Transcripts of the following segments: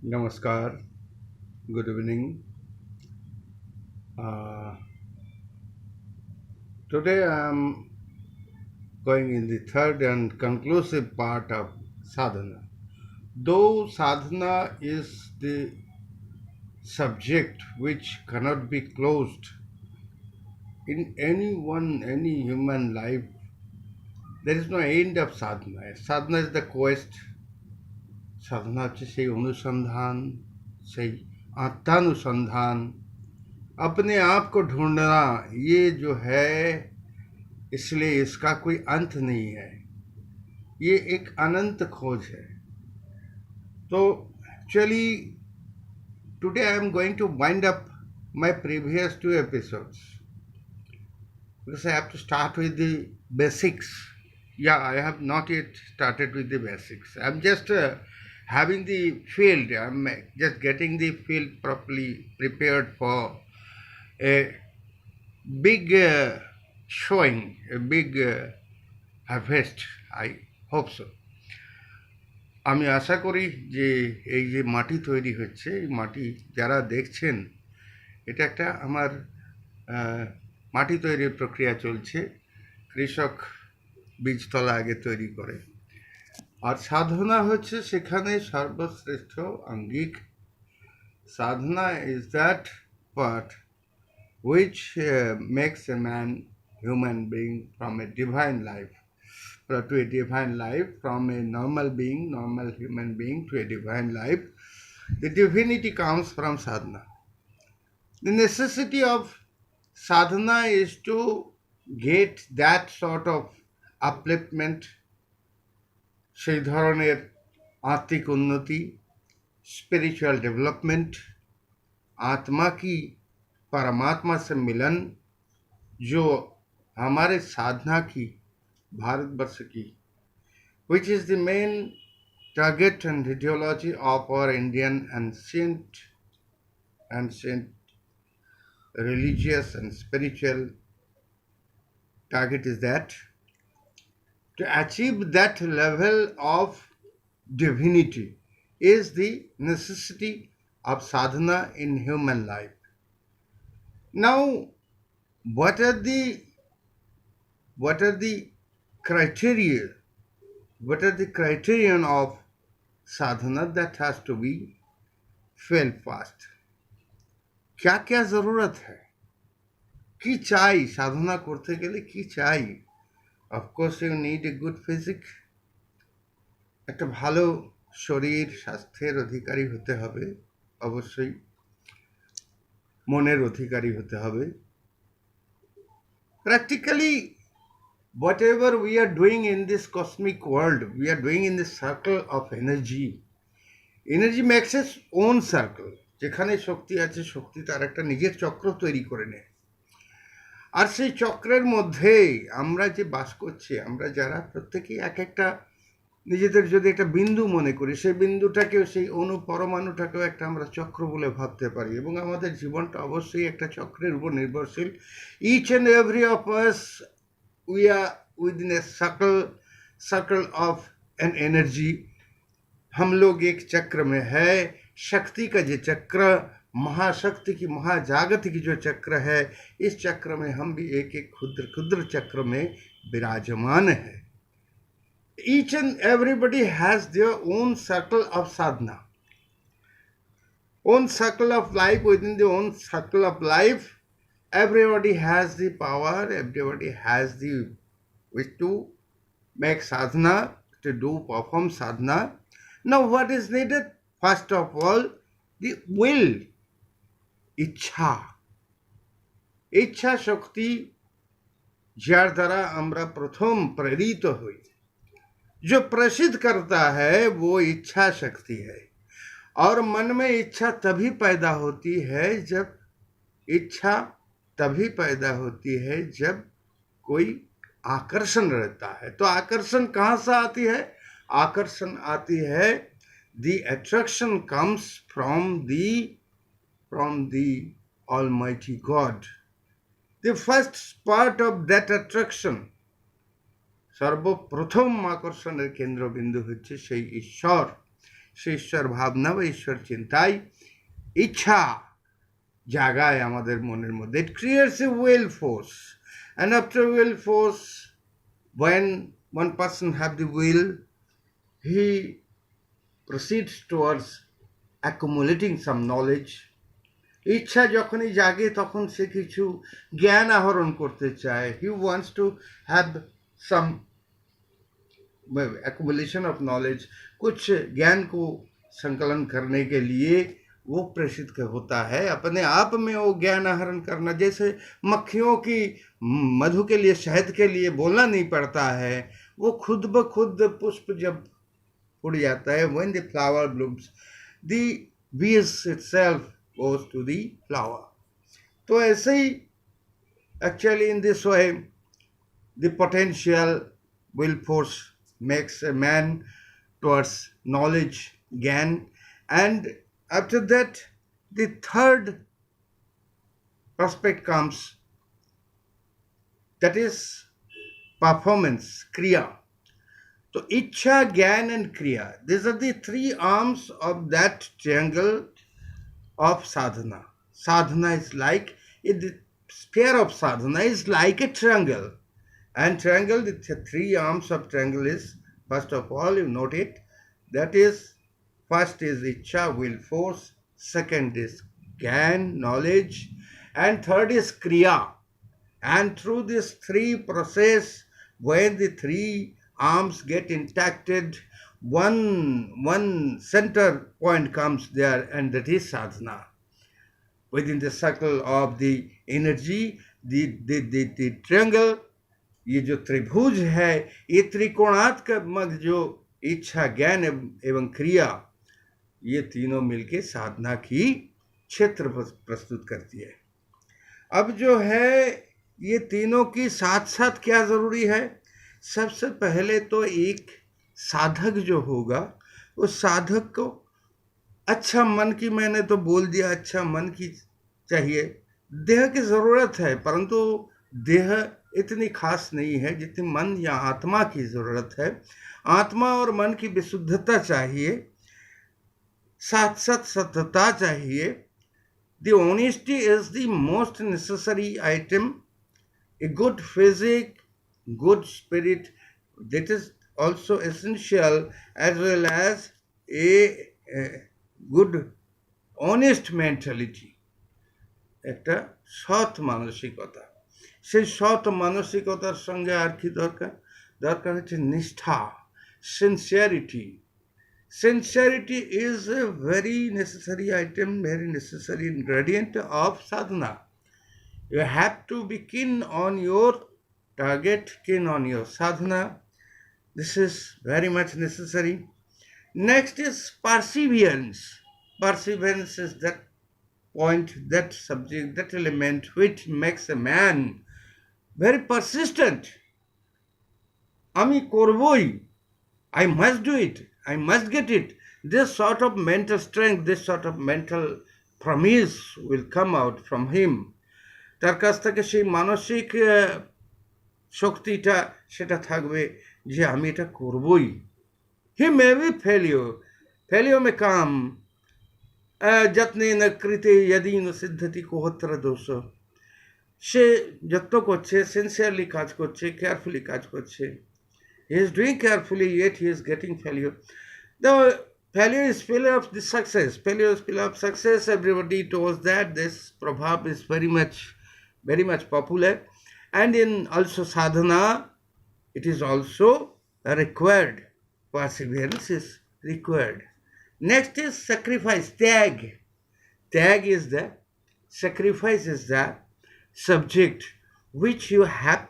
Namaskar, good evening. Uh, Today I'm going in the third and conclusive part of sadhana. Though sadhana is the subject which cannot be closed in any human life, there is no end of sadhana. Sadhana is the quest, साधना হচ্ছে সেই অনুসন্ধান সেই आत्मानुसंधान अपने आप को ढूंढना ये जो है इसलिए इसका कोई अंत नहीं है ये एक अनंत खोज है तो actually today I am going to wind up my previous two episodes because I have to start with the basics. Yeah, I have not yet started with the basics. I'm just having the field. I'm just getting the field properly prepared for a big showing, a big harvest. I hope so. আমি আশা করি যে এই যে মাটি তৈরি হচ্ছে এই মাটি যারা দেখছেন এটা একটা আমার মাটি তৈরির প্রক্রিয়া চলছে কৃষক বীজতলা আগে তৈরি করে আর সাধনা হচ্ছে সেখানে সর্বশ্রেষ্ঠ আঙ্গিক sadhana is that part which makes a man human being from a divine life to a divine life, from a normal being, normal human being to a divine life. The divinity comes from sadhana. The necessity of sadhana is to get that sort of upliftment, সেই ধরনের आत्मिक उन्नति, spiritual development, आत्मा की परमात्मा से मिलन जो हमारे साधना की भारतवर्ष की which is the main target and ideology of our Indian ancient religious and spiritual target is that to achieve that level of divinity is the necessity of sadhana in human life. Now, what are the criteria? What are the criterion of sadhana that has to be felt fast? क्या क्या जरूरत है কি চাই সাধনা করতে গেলে কি চাই of course you need a good physique একটা ভালো শরীর স্বাস্থ্যের অধিকারী হতে হবে অবশ্যই মনের অধিকারী হতে হবে practically whatever we are doing in this cosmic world we are doing in this circle of energy makes its own circle যেখানে শক্তি আছে শক্তি তার একটা নিজের চক্র তৈরি করে নেয় আর সেই চক্রের মধ্যে আমরা যে বাস করছি আমরা যারা প্রত্যেকেই এক একটা নিজেদের যদি একটা বিন্দু মনে করি সেই বিন্দুটাকেও সেই অণু পরমাণুটাকেও একটা আমরা চক্র বলে ভাবতে পারি এবং আমাদের জীবনটা অবশ্যই একটা চক্রের উপর নির্ভরশীল each and every of us we are within a circle of an energy हम लोग एक चक्र में है शक्ति का जो चक्र महाशक्ति की महाजागत की जो चक्र है इस चक्र में हम भी एक एक क्षुद्र क्षुद्र चक्र में विराजमान है each and everybody has their own circle of sadhana own circle of life within the own circle of life everybody has the power everybody has the wish to make sadhana to do perform sadhana now what is needed first of all the will इच्छा इच्छा शक्ति jar द्वारा আমরা প্রথম প্রেরিত হই जो प्रसिद्ध करता है वो इच्छा शक्ति है और मन में इच्छा तभी पैदा होती है जब इच्छा तभी पैदा होती है जब कोई आकर्षण रहता है तो आकर्षण कहाँ से आती है आकर्षण आती है the attraction comes from the Almighty God. The first part of that attraction সর্বপ্রথম আকর্ষণের কেন্দ্রবিন্দু হচ্ছে সেই ঈশ্বর সে ঈশ্বর ভাবনা বা ঈশ্বর চিন্তায় ইচ্ছা জাগায় আমাদের মনের মধ্যে। It creates a will force, and after will force, when one person have the will, he proceeds towards accumulating some knowledge. ইচ্ছা যখনই জাগে তখন সে কিছু জ্ঞান আহরণ করতে চায়। He wants to have some accumulation of knowledge, कुछ ज्ञान को संकलन करने के लिए वो प्रेषित होता है। अपने आप में वो ज्ञान आहरण करना, जैसे मक्खियों की मधु के लिए, शहद के लिए बोलना नहीं पड़ता है, वो खुद ब खुद पुष्प जब उड़ जाता है, when the flower blooms, the bees itself goes to the flower. तो ऐसे ही actually in this way the potential will force makes a man towards knowledge, gyan, and after that the third prospect comes, that is performance, kriya. So ichha, gyan and kriya, these are the three arms of that triangle of sadhana. Sadhana is like, the sphere of sadhana is like a triangle. And triangle, the three arms of triangle is, first of all, you note it, that is, first is ichha, will force, second is gyan, knowledge, and third is kriya. And through this three process, when the three arms get interacted, one center point comes there, and that is sadhana. Within the circle of the energy, the triangle, ये जो त्रिभुज है, ये त्रिकोणात्मक जो इच्छा, ज्ञान एवं क्रिया, ये तीनों मिलके साधना की क्षेत्र प्रस्तुत करती है। अब जो है ये तीनों की साथ साथ क्या जरूरी है? सबसे पहले तो एक साधक जो होगा, उस साधक को अच्छा मन की, मैंने तो बोल दिया, अच्छा मन की चाहिए। देह की जरूरत है, परंतु देह इतनी खास नहीं है जितनी मन या आत्मा की जरूरत है। आत्मा और मन की विशुद्धता चाहिए, साथ साथ सत्यता चाहिए। The honesty is the most necessary item. A good physique, good spirit, that is also essential, as well as a good honest mentality, একটা সৎ মানসিকতা। সেই সৎ মানসিকতার সঙ্গে আর কি দরকার? দরকার হচ্ছে নিষ্ঠা, sincerity. Sincerity is a very necessary item, very necessary ingredient of sadhana. You have to be keen on your target, keen on your sadhana. This is very much necessary. Next is perseverance. Perseverance is that point, that subject, that element which makes a man very persistent. Ami korboi, I must do it, I must get it. This sort of mental strength, this sort of mental promise will come out from him. তার কাছ থেকে সেই মানসিক শক্তিটা সেটা থাকবে যে আমি এটা করবই। He may be failure, failure may come, যত্নে ন কৃতে यदि न সিদ্ধতি কোহত্র দোষ। সে যত্ন করছে, সিনসিয়ারলি কাজ করছে, কেয়ারফুলি কাজ করছে, he is doing carefully, yet he is getting failure. The failure is failure of the success. Failure is failure of success. Everybody knows that. This proverb is very much popular. And in also sadhana, it is also required. Perseverance is required. Next is sacrifice, tag. Tag is the, sacrifice is the subject which you have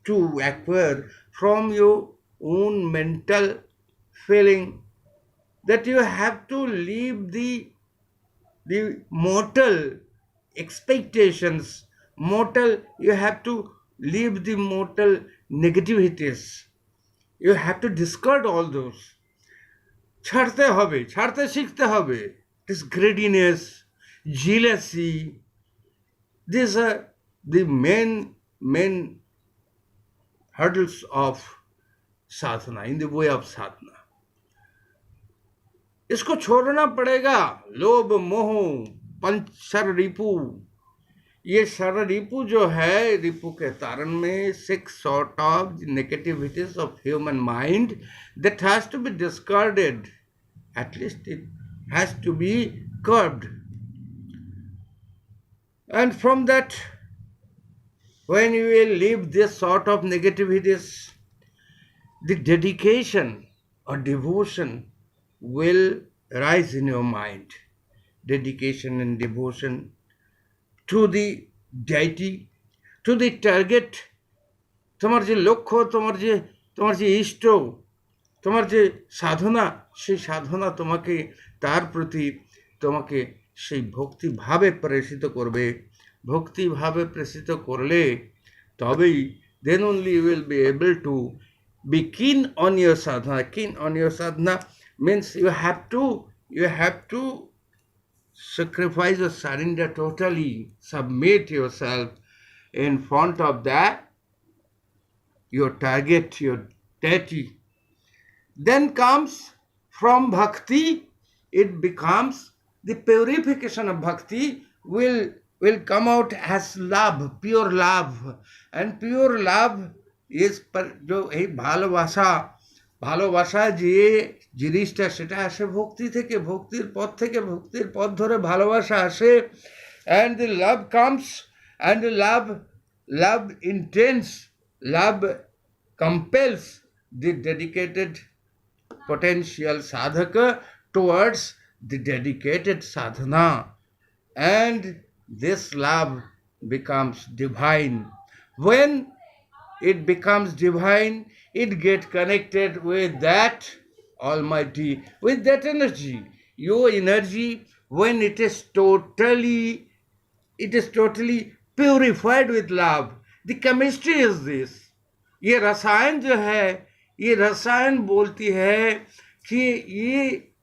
to acquire from your own mental feeling, that you have to leave the mortal expectations, you have to leave the mortal negativities, you have to discard all those. ছাড়তে হবে, ছাড়তে শিখতে হবে। This greediness, jealousy, these are the main hurdles of sadhana, in the way of sadhana. इसको छोड़ना पड़ेगा। लोभ मोह पंच सर रिपू, ये सर रिपू जो है, रिपू के तारण में 6 sort of negativities of human mind that has to be discarded. At least it has to be curbed. And from that, when you will leave this sort of negativities, the dedication or devotion will rise in your mind. Dedication and devotion to the deity, to the target, তোমার যে লক্ষ্য, তোমার যে ইষ্ট, তোমার যে সাধনা, সেই সাধনা তোমাকে তার প্রতি তোমাকে সেই ভক্তিভাবে প্রেষিত করবে। ভক্তিভাবে প্রেষিত করলে তবেই then only you will be able to be keen on your sadhana. Keen on your sadhana means you have to sacrifice or surrender totally, submit yourself in front of that, your target, your deity. Then comes from bhakti, it becomes the purification of bhakti will come out as love, pure love. And pure love is जो এই ভালোবাসা, ভালোবাসা যে জিনিসটা সেটা আসে ভক্তি থেকে, ভক্তির পথ থেকে, ভক্তির পথ ধরে ভালোবাসা আসে। and the love comes, and the love intends, love compels the dedicated potential sadhaka towards the dedicated sadhana, and this love becomes divine. When it becomes divine, it gets connected with that almighty, with that energy. Your energy, when it is totally purified with love, the chemistry is this. ये रसायन जो है, ये रसायन बोलती है कि ये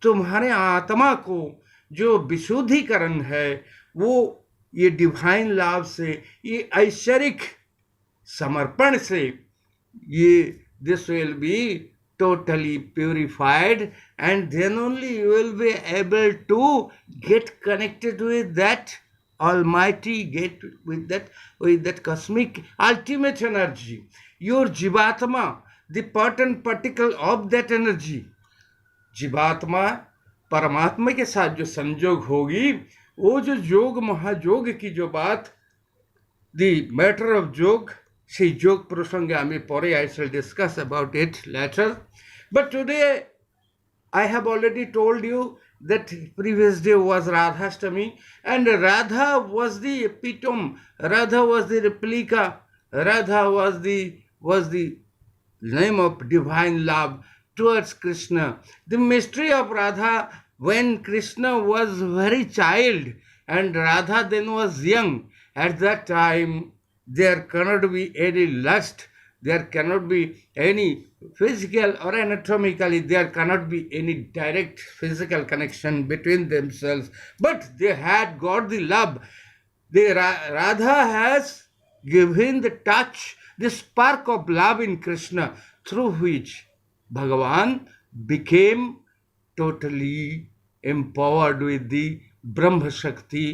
तुम्हारे आत्मा को जो विशुद्धिकरण है, वो ये डिवाइन लव से, ये ऐश्वरिक समर्पण से, ये this will be totally purified, and then only you will be able to get connected with that almighty, get with that cosmic ultimate energy, your jivatma, the part and particle of that energy. जीवात्मा परमात्मा के साथ जो संजोग होगी, वो जो योग महायोग की जो बात, the matter of jog, সেই যোগ প্রসঙ্গে আমি পরে I shall discuss about it later. But today I have already told you that previous day was Radhashtami, and Radha was the epitome, Radha was the replica, Radha was the name of divine love towards Krishna. The mystery of Radha, when Krishna was very child and Radha then was young, at that time there cannot be any lust, there cannot be any physical or anatomically, there cannot be any direct physical connection between themselves, but they had got the love. The Radha has given the touch, the spark of love in Krishna, through which Bhagavan became totally empowered with the Brahma Shakti,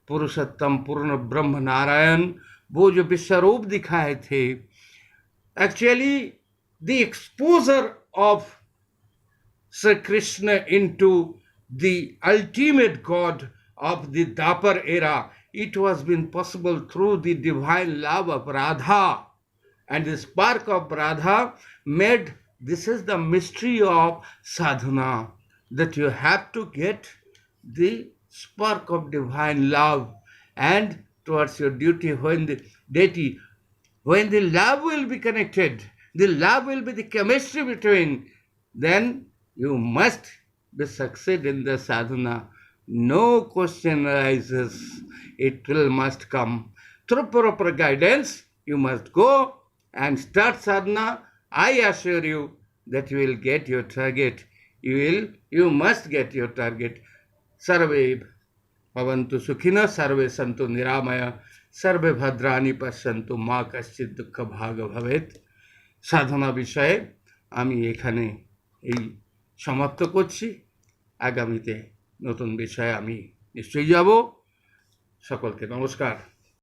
पुरुषोत्तम पूर्ण ब्रह्म नारायण, वो जो विश्वरूप दिखाए थे. Actually, the exposure of Sri Krishna into the ultimate God of the Dwapar era, it was been possible through the divine love of Radha, and the spark of Radha made, this is the mystery of sadhana, that you have to get the spark of divine love, and towards your duty, when the deity, when the love will be connected, the love will be the chemistry between, then you must be succeed in the sadhana. No question arises, it will must come. Through proper guidance, you must go and start sadhana. I assure you that you will get your target. You must get your target. सर्वे भवन्तु सुखिनः, सर्वे सन्तु निरामया, सर्वे भद्राणि पश्यन्तु मा कश्चित् दुःख भाग भवेत्। সাধনা বিষয়ে আমি এখানে এই সমাপ্ত করছি। আগামীতে নতুন বিষয়ে আমি নিশ্চয়ই যাব। সকলকে নমস্কার।